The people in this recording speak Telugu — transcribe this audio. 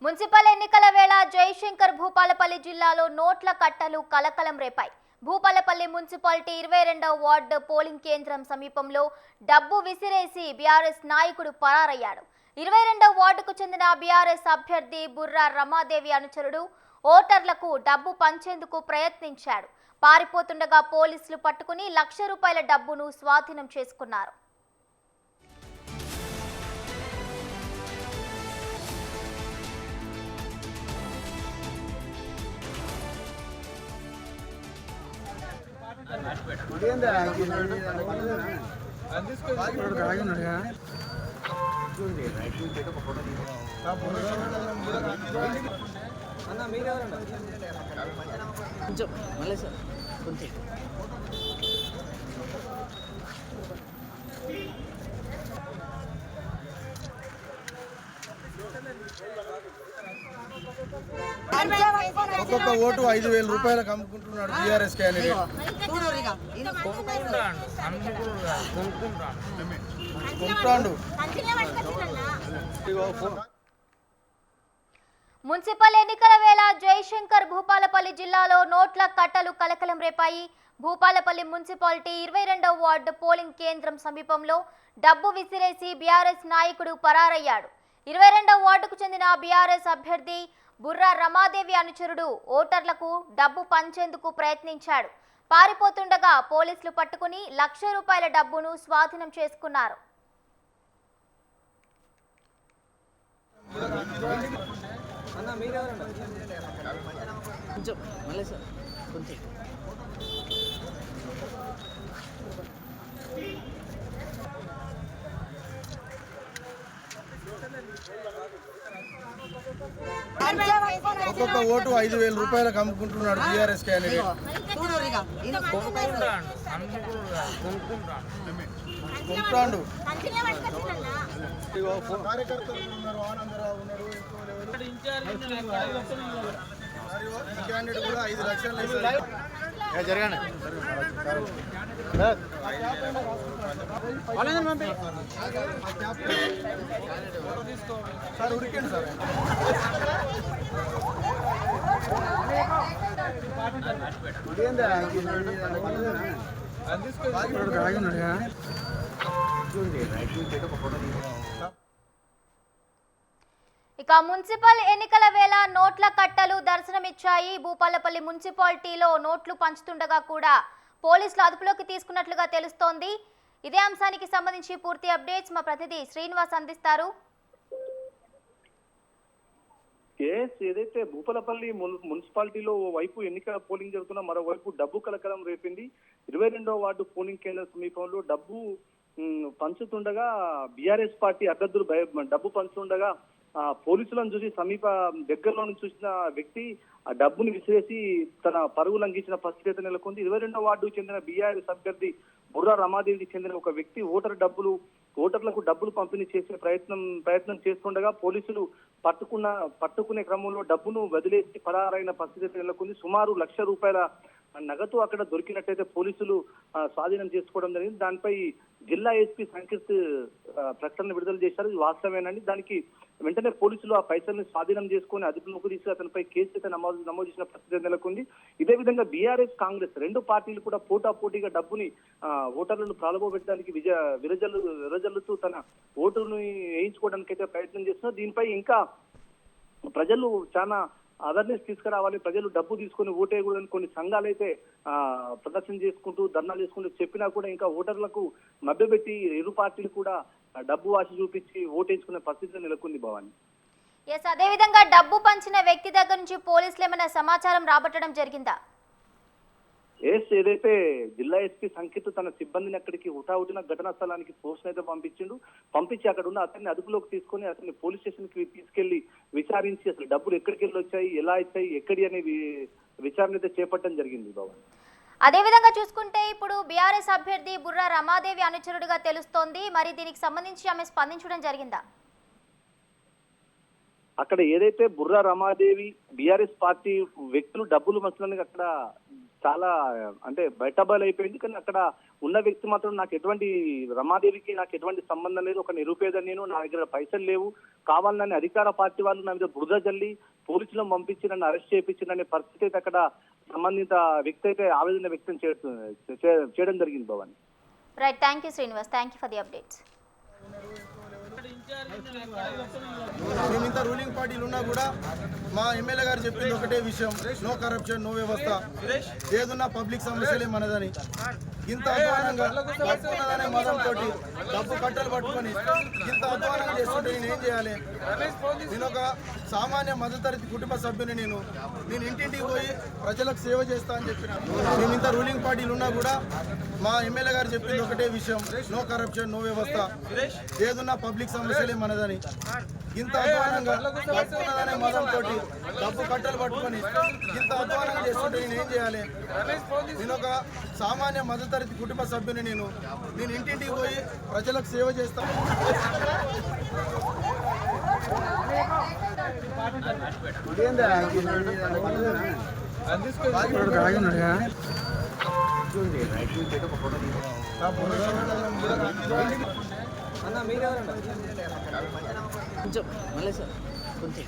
మున్సిపల్ ఎన్నికల వేళ జయశంకర్ భూపాలపల్లి జిల్లాలో నోట్ల కట్టలు కలకలం రేపాయి. భూపాలపల్లి మున్సిపాలిటీ 22వ వార్డు పోలింగ్ కేంద్రం సమీపంలో డబ్బు విసిరేసి బీఆర్ఎస్ నాయకుడు పరారయ్యాడు. 22వ వార్డుకు చెందిన బీఆర్ఎస్ అభ్యర్థి బుర్రా రమాదేవి అనుచరుడు ఓటర్లకు డబ్బు పంచేందుకు ప్రయత్నించాడు. పారిపోతుండగా పోలీసులు పట్టుకుని ₹1,00,000 డబ్బును స్వాధీనం చేసుకున్నారు. ఒక్కొక్క ఓటు ₹5,000 అమ్ముకుంటున్నాడు బీఆర్ఎస్ క్యాండిడేట్. మున్సిపల్ ఎన్నికల వేళ జయశంకర్ భూపాలపల్లి జిల్లాలో నోట్ల కట్టలు కలకలం రేపాయి. భూపాలపల్లి మున్సిపాలిటీ 22వ వార్డు పోలింగ్ కేంద్రం సమీపంలో డబ్బు విసిరేసి బీఆర్ఎస్ నాయకుడు పరారయ్యాడు. 22వ వార్డుకు చెందిన బీఆర్ఎస్ అభ్యర్థి బుర్రా రమాదేవి అనుచరుడు ఓటర్లకు డబ్బు పంచేందుకు ప్రయత్నించాడు. పారిపోతుండగా పోలీసులు పట్టుకుని ₹1,00,000 డబ్బును స్వాధీనం చేసుకున్నారు. ఒక్కొక్క ఓటు ₹5,000 అమ్ముకుంటున్నాడు బీఆర్ఎస్ క్యాండిడేట్. క్యాండిడేట్ కూడా 5 లక్షలు జరగానే సార్ ఉరికండి సార్. ఇక మున్సిపల్ ఎన్నికల వేళ నోట్ల కట్టలు దర్శనమిచ్చాయి. భూపాలపల్లి మున్సిపాలిటీలో నోట్లు పంచుతుండగా కూడా పోలీసులు అదుపులోకి తీసుకున్నట్లుగా తెలుస్తోంది. ఇదే అంశానికి సంబంధించి పూర్తి అప్డేట్స్ మా ప్రతినిధి శ్రీనివాస్ అందిస్తారు. ఏదైతే భూపాలపల్లి మున్సిపాలిటీలో ఓవైపు ఎన్నికల పోలింగ్ జరుగుతున్న మరోవైపు డబ్బు కలకలం రేపింది. 22వ వార్డు పోలింగ్ కేంద్రం సమీపంలో డబ్బు పంచుతుండగా బీఆర్ఎస్ పార్టీ అభ్యర్థులు డబ్బు పంచుతుండగా పోలీసులను చూసి సమీప దగ్గరలో నుంచి చూసిన వ్యక్తి ఆ డబ్బును విసిరేసి తన పరువు లంఘించిన పరిస్థితి నెలకొంది. 22వ వార్డుకు చెందిన బీఆర్ఎస్ అభ్యర్థి బుర్రా రమాదేవికి చెందిన ఒక వ్యక్తి ఓటర్లకు డబ్బులు పంపిణీ చేసే ప్రయత్నం చేస్తుండగా పోలీసులు పట్టుకునే క్రమంలో డబ్బును వదిలేసి పరారైన పరిస్థితి నెలకొంది. సుమారు ₹1,00,000 నగదు అక్కడ దొరికినట్టయితే పోలీసులు స్వాధీనం చేసుకోవడం జరిగింది. దానిపై జిల్లా ఎస్పీ సంకీర్త్ ప్రకటన విడుదల చేశారు. ఇది వాస్తవేనండి. దానికి వెంటనే పోలీసులు ఆ పైసల్ని స్వాధీనం చేసుకుని అదుపులోకి తీసి అతనిపై కేసు అయితే నమోదు చేసిన పరిస్థితి నెలకొంది. ఇదే విధంగా బీఆర్ఎస్ కాంగ్రెస్ రెండు పార్టీలు కూడా పోటాపోటీగా డబ్బుని ఓటర్లను ప్రారంభపెట్టడానికి విరజల్లుతూ తన ఓటును వేయించుకోవడానికి అయితే ప్రయత్నం చేస్తున్నారు. దీనిపై ఇంకా ప్రజలు చాలా అవేర్నెస్ తీసుకురావాలి, ప్రజలు డబ్బు తీసుకుని ఓటేయకూడదని కొన్ని సంఘాలు అయితే ప్రదర్శన చేసుకుంటూ ధర్నాలు చేసుకుంటూ చెప్పినా కూడా ఇంకా ఓటర్లకు మభ్యపెట్టి ఇరు పార్టీలు కూడా డబ్బు ఆశ చూపించి ఓటేయించుకునే పరిస్థితి నెలకొంది. భవాని, అదే విధంగా డబ్బు పంచిన వ్యక్తి దగ్గర నుంచి పోలీసులు ఏమైనా సమాచారం రాబట్టడం జరిగిందా? ఏదైతే జిల్లా ఎస్పీ సంకీర్త్ తన సిబ్బందిని అక్కడికి హుటాహుటిన ఘటనా స్థలానికి పోస్ట్ అయితే పంపించి అక్కడ ఉన్న అతన్ని అదుపులోకి తీసుకొని అతన్ని పోలీస్ స్టేషన్ కి తీసుకెళ్లి విచారించి అసలు డబ్బులు ఎక్కడికి వెళ్ళి వచ్చాయి, ఎలా వచ్చాయి, ఎక్కడి అనే విచారణ అయితే చేపట్టడం జరిగింది. భవన్, అదే విధంగా చూసుకుంటే ఇప్పుడు బీఆర్ఎస్ అభ్యర్థి బుర్రా రమాదేవి అనుచరుడుగా తెలుస్తోంది. మరి దీనికి సంబంధించి ఆమె స్పందించడం జరిగిందా? అక్కడ ఏదైతే బుర్రా రమాదేవి బీఆర్ఎస్ పార్టీ వ్యక్తులు డబ్బులు మసలని అక్కడ చాలా అంటే బయటబయలు అయిపోయింది. కానీ అక్కడ ఉన్న వ్యక్తి మాత్రం నాకు ఎటువంటి రమాదేవికి నాకు ఎటువంటి సంబంధం లేదు, ఒక నిరుపేద నేను, నా దగ్గర పైసలు లేవు, కావాలని అధికార పార్టీ వాళ్ళు నా మీద బురద జల్లి పోలీసులను పంపించి నన్ను అరెస్ట్ చేయించిన పరిస్థితి అయితే అక్కడ సంబంధిత వ్యక్తి అయితే ఆవేదన వ్యక్తం చేయడం జరిగింది Bhavani. Right, thank you Srinivas, thank you for the updates. మేము ఇంత రూలింగ్ పార్టీలు ఉన్నా కూడా మా ఎమ్మెల్యే గారు చెప్పింది ఒకటే విషయం, నో కరప్షన్, నో వ్యవస్థ, ఏదున్నా పబ్లిక్ సమస్యలే మనదని. ఇంత అధ్వానంగా పట్టుకున్నదనే మదంతో డబ్బు కట్టలు పట్టుకొని ఇంత అధ్వానంగా చేస్తుంటే నేను ఏం చేయాలి? నేను ఒక సామాన్య మధ్యతరగతి కుటుంబ సభ్యుని, నేను ఇంటింటికి పోయి ప్రజలకు సేవ చేస్తా అని చెప్పిన. మేము ఇంత రూలింగ్ పార్టీలు ఉన్నా కూడా మా ఎమ్మెల్యే గారు చెప్పింది ఒకటే విషయం, నో కరప్షన్, నో వ్యవస్థ, ఏదున్నా పబ్లిక్ సమస్యలే మనదని. ఇంత అధ్వానంగా పట్టుకున్నదనే మదంతో డబ్బు కట్టలు పట్టుకొని ఇంత అధ్వానంగా చేస్తుంటే నేను ఏం చేయాలి? నేను ఒక సామాన్య మధ్యతరగతి కుటుంబ సభ్యుని, నేను ఇంటింటికి పోయి ప్రజలకు సేవ చేస్తాను. కొంచెం మళ్ళీ సార్ కొంచెం